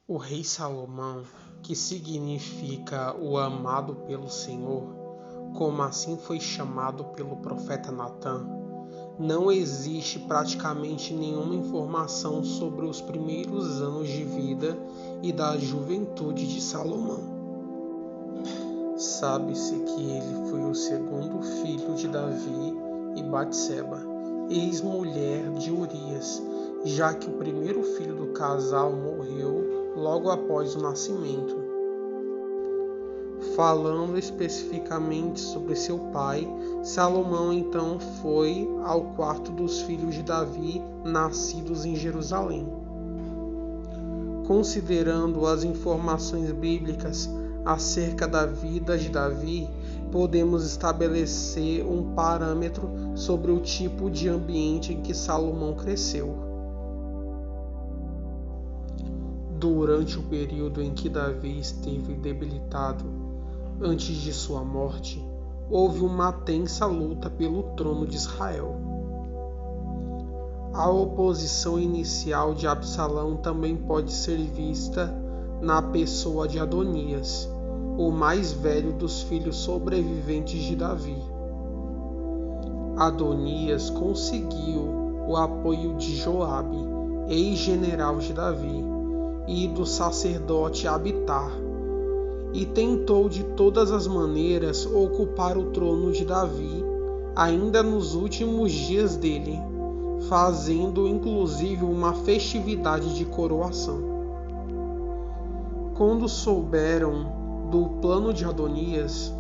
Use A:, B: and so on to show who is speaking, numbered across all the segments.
A: O rei Salomão, que significa o amado pelo Senhor, como assim foi chamado pelo profeta Natã, não existe praticamente nenhuma informação sobre os primeiros anos de vida e da juventude de Salomão. Sabe-se que ele foi o segundo filho de Davi e Batseba, ex-mulher de Urias, já que o primeiro filho do casal morreu logo após o nascimento. Falando especificamente sobre seu pai, Salomão então foi ao quarto dos filhos de Davi nascidos em Jerusalém. Considerando as informações bíblicas acerca da vida de Davi, podemos estabelecer um parâmetro sobre o tipo de ambiente em que Salomão cresceu. Durante o período em que Davi esteve debilitado, antes de sua morte, houve uma tensa luta pelo trono de Israel. A oposição inicial de Absalão também pode ser vista na pessoa de Adonias, o mais velho dos filhos sobreviventes de Davi. Adonias conseguiu o apoio de Joabe, ex-general de Davi, e do sacerdote Abitar, e tentou de todas as maneiras ocupar o trono de Davi, ainda nos últimos dias dele, fazendo inclusive uma festividade de coroação. Quando souberam do plano de Adonias,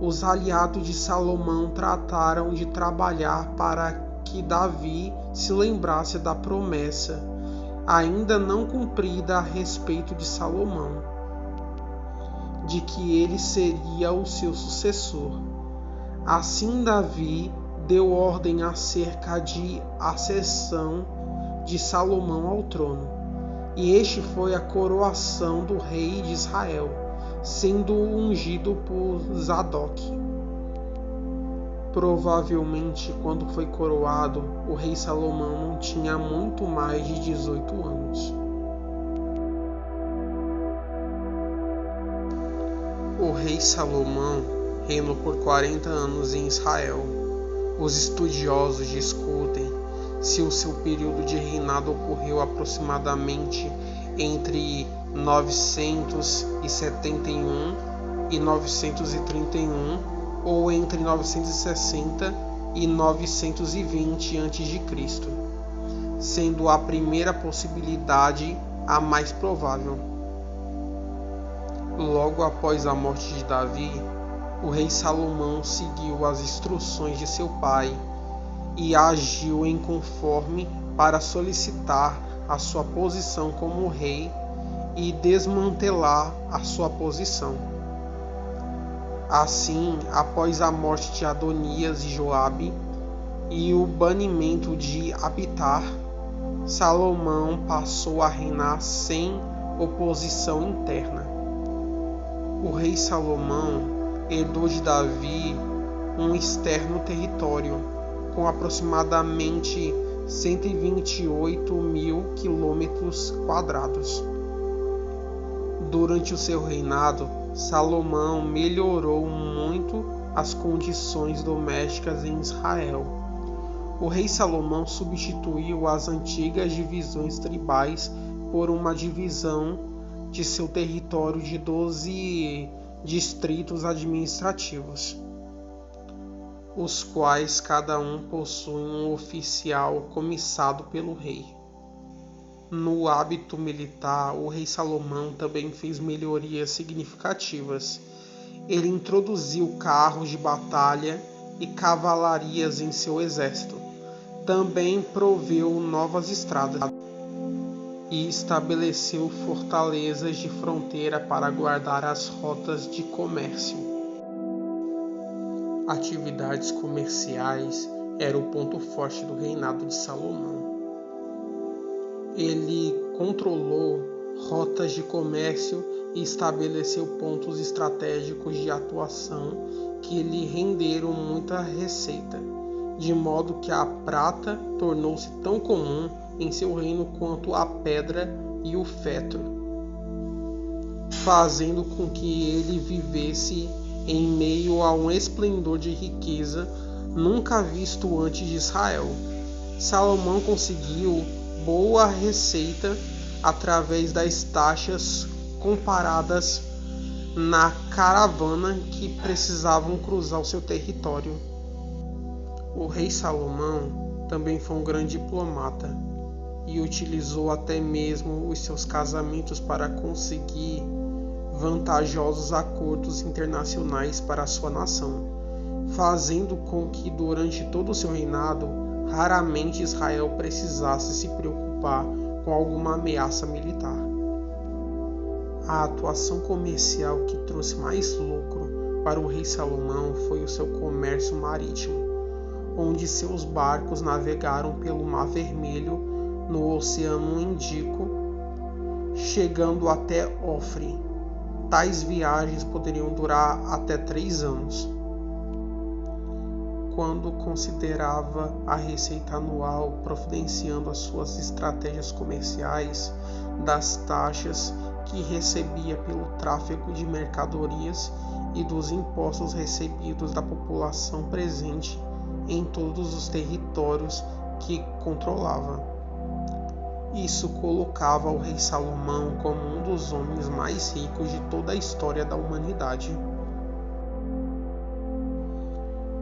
A: os aliados de Salomão trataram de trabalhar para que Davi se lembrasse da promessa ainda não cumprida a respeito de Salomão, de que ele seria o seu sucessor. Assim Davi deu ordem acerca de ascensão de Salomão ao trono, e este foi a coroação do rei de Israel, sendo ungido por Zadok. Provavelmente, quando foi coroado, o rei Salomão não tinha muito mais de 18 anos. O rei Salomão reinou por 40 anos em Israel. Os estudiosos discutem se o seu período de reinado ocorreu aproximadamente entre 971 e 931 ou entre 960 e 920 a.C., sendo a primeira possibilidade a mais provável. Logo após a morte de Davi, o rei Salomão seguiu as instruções de seu pai e agiu em conforme para solicitar a sua posição como rei e desmantelar a sua posição. Assim, após a morte de Adonias e Joabe e o banimento de Abitar, Salomão passou a reinar sem oposição interna. O rei Salomão herdou de Davi um externo território, com aproximadamente 128 mil quilômetros quadrados. Durante o seu reinado, Salomão melhorou muito as condições domésticas em Israel. O rei Salomão substituiu as antigas divisões tribais por uma divisão de seu território de 12 distritos administrativos, os quais cada um possui um oficial comissado pelo rei. No hábito militar, o rei Salomão também fez melhorias significativas. Ele introduziu carros de batalha e cavalarias em seu exército. Também proveu novas estradas e estabeleceu fortalezas de fronteira para guardar as rotas de comércio. Atividades comerciais eram o ponto forte do reinado de Salomão. Ele controlou rotas de comércio e estabeleceu pontos estratégicos de atuação que lhe renderam muita receita, de modo que a prata tornou-se tão comum em seu reino quanto a pedra e o fetro. fazendo com que ele vivesse em meio a um esplendor de riqueza nunca visto antes de Israel. Salomão conseguiu boa receita através das taxas comparadas na caravana que precisavam cruzar o seu território. O rei Salomão também foi um grande diplomata e utilizou até mesmo os seus casamentos para conseguir vantajosos acordos internacionais para a sua nação, fazendo com que durante todo o seu reinado raramente Israel precisasse se preocupar com alguma ameaça militar. A atuação comercial que trouxe mais lucro para o rei Salomão foi o seu comércio marítimo, onde seus barcos navegaram pelo Mar Vermelho no Oceano Índico, chegando até Ofre. Tais viagens poderiam durar até 3 anos. Quando considerava a receita anual providenciando as suas estratégias comerciais, das taxas que recebia pelo tráfego de mercadorias e dos impostos recebidos da população presente em todos os territórios que controlava. Isso colocava o rei Salomão como um dos homens mais ricos de toda a história da humanidade.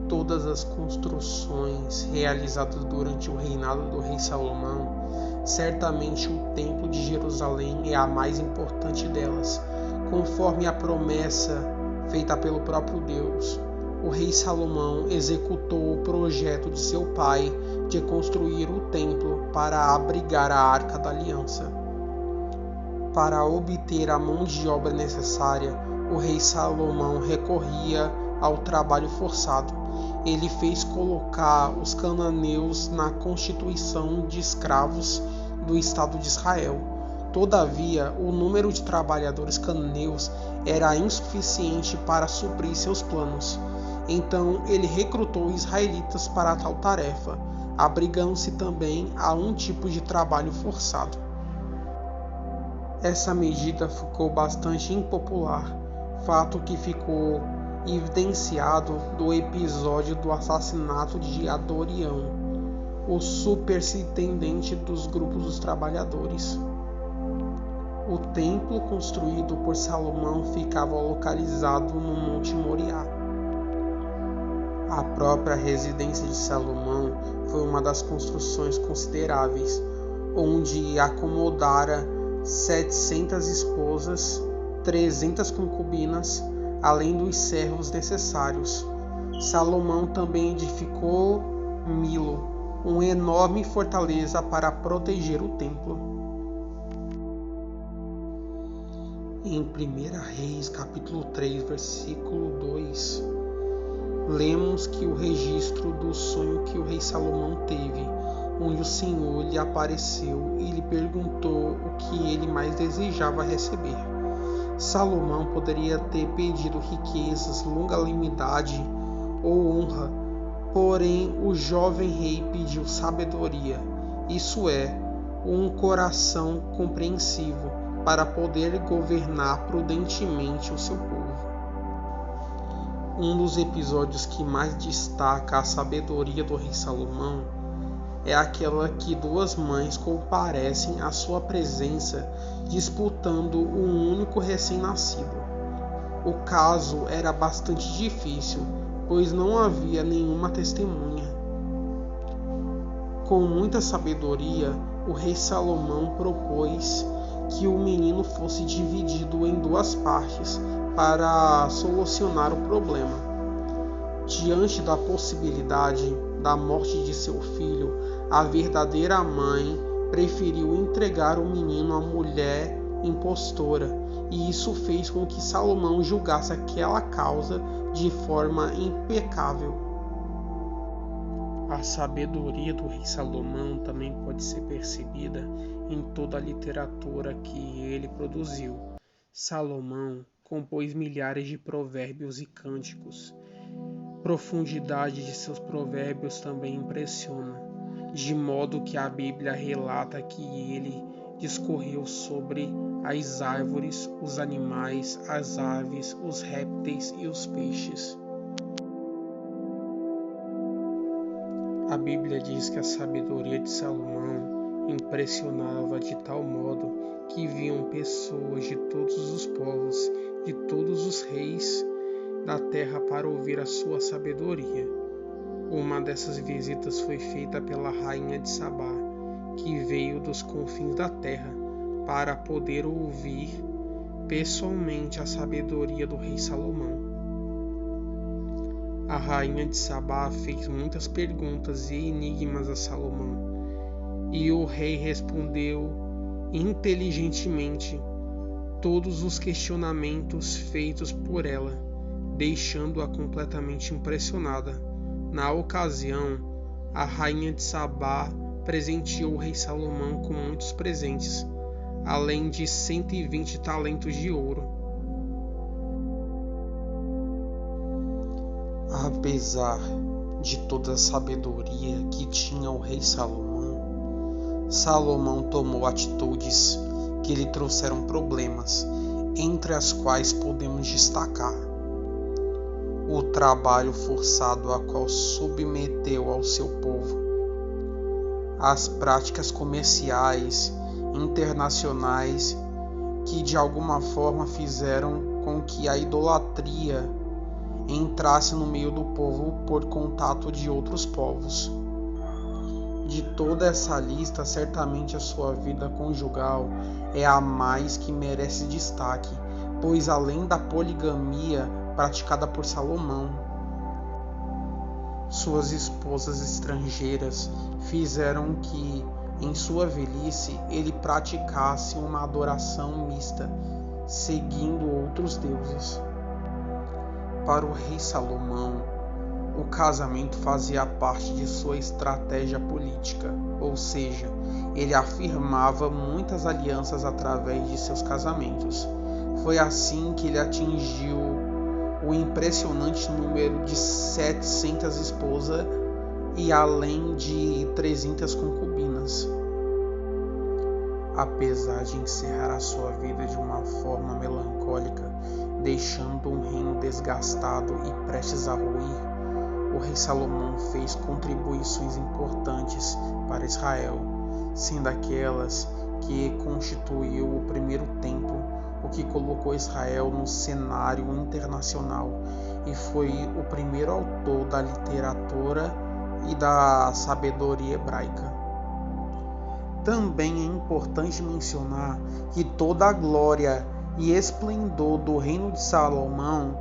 A: Todas as construções realizadas durante o reinado do rei Salomão, certamente o Templo de Jerusalém é a mais importante delas, conforme a promessa feita pelo próprio Deus. O rei Salomão executou o projeto de seu pai de construir o templo para abrigar a Arca da Aliança. Para obter a mão de obra necessária, o rei Salomão recorria ao trabalho forçado. Ele fez colocar os cananeus na constituição de escravos do Estado de Israel. Todavia, o número de trabalhadores cananeus era insuficiente para suprir seus planos. Então ele recrutou israelitas para tal tarefa, abrigando-se também a um tipo de trabalho forçado. Essa medida ficou bastante impopular, fato que ficou evidenciado do episódio do assassinato de Adonião, o superintendente dos grupos dos trabalhadores. O templo construído por Salomão ficava localizado no Monte Moriá. A própria residência de Salomão foi uma das construções consideráveis, onde acomodara 700 esposas, 300 concubinas, além dos servos necessários. Salomão também edificou Milo, uma enorme fortaleza para proteger o templo. Em 1 Reis, capítulo 3, versículo 2, lemos que o registro do sonho que o rei Salomão teve, onde o Senhor lhe apareceu e lhe perguntou o que ele mais desejava receber. Salomão poderia ter pedido riquezas, longanimidade ou honra, porém o jovem rei pediu sabedoria, isso é, um coração compreensivo, para poder governar prudentemente o seu povo. Um dos episódios que mais destaca a sabedoria do rei Salomão é aquela que 2 mães comparecem à sua presença disputando um único recém-nascido. O caso era bastante difícil, pois não havia nenhuma testemunha. Com muita sabedoria, o rei Salomão propôs que o menino fosse dividido em 2 partes para solucionar o problema. Diante da possibilidade da morte de seu filho, a verdadeira mãe preferiu entregar o menino à mulher impostora, e isso fez com que Salomão julgasse aquela causa de forma impecável. A sabedoria do rei Salomão também pode ser percebida em toda a literatura que ele produziu. Salomão compôs milhares de provérbios e cânticos. A profundidade de seus provérbios também impressiona, de modo que a Bíblia relata que ele discorreu sobre as árvores, os animais, as aves, os répteis e os peixes. A Bíblia diz que a sabedoria de Salomão impressionava de tal modo que viam pessoas de todos os povos, de todos os reis da terra para ouvir a sua sabedoria. Uma dessas visitas foi feita pela rainha de Sabá, que veio dos confins da terra para poder ouvir pessoalmente a sabedoria do rei Salomão. A rainha de Sabá fez muitas perguntas e enigmas a Salomão, e o rei respondeu inteligentemente todos os questionamentos feitos por ela, deixando-a completamente impressionada. Na ocasião, a rainha de Sabá presenteou o rei Salomão com muitos presentes, além de 120 talentos de ouro. Apesar de toda a sabedoria que tinha o rei Salomão, Salomão tomou atitudes que lhe trouxeram problemas, entre as quais podemos destacar o trabalho forçado a qual submeteu ao seu povo, as práticas comerciais internacionais que de alguma forma fizeram com que a idolatria entrasse no meio do povo por contato de outros povos. De toda essa lista, certamente a sua vida conjugal é a mais que merece destaque, pois além da poligamia praticada por Salomão, suas esposas estrangeiras fizeram que, em sua velhice, ele praticasse uma adoração mista, seguindo outros deuses. Para o rei Salomão, o casamento fazia parte de sua estratégia política, ou seja, ele afirmava muitas alianças através de seus casamentos. Foi assim que ele atingiu o impressionante número de 700 esposas e além de 300 concubinas. Apesar de encerrar a sua vida de uma forma melancólica, deixando um reino desgastado e prestes a ruir, o rei Salomão fez contribuições importantes para Israel, sendo aquelas que constituiu o primeiro templo, o que colocou Israel no cenário internacional e foi o primeiro autor da literatura e da sabedoria hebraica. Também é importante mencionar que toda a glória e esplendor do reino de Salomão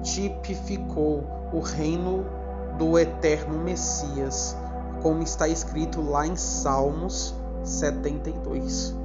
A: tipificou o reino do eterno Messias, como está escrito lá em Salmos 72.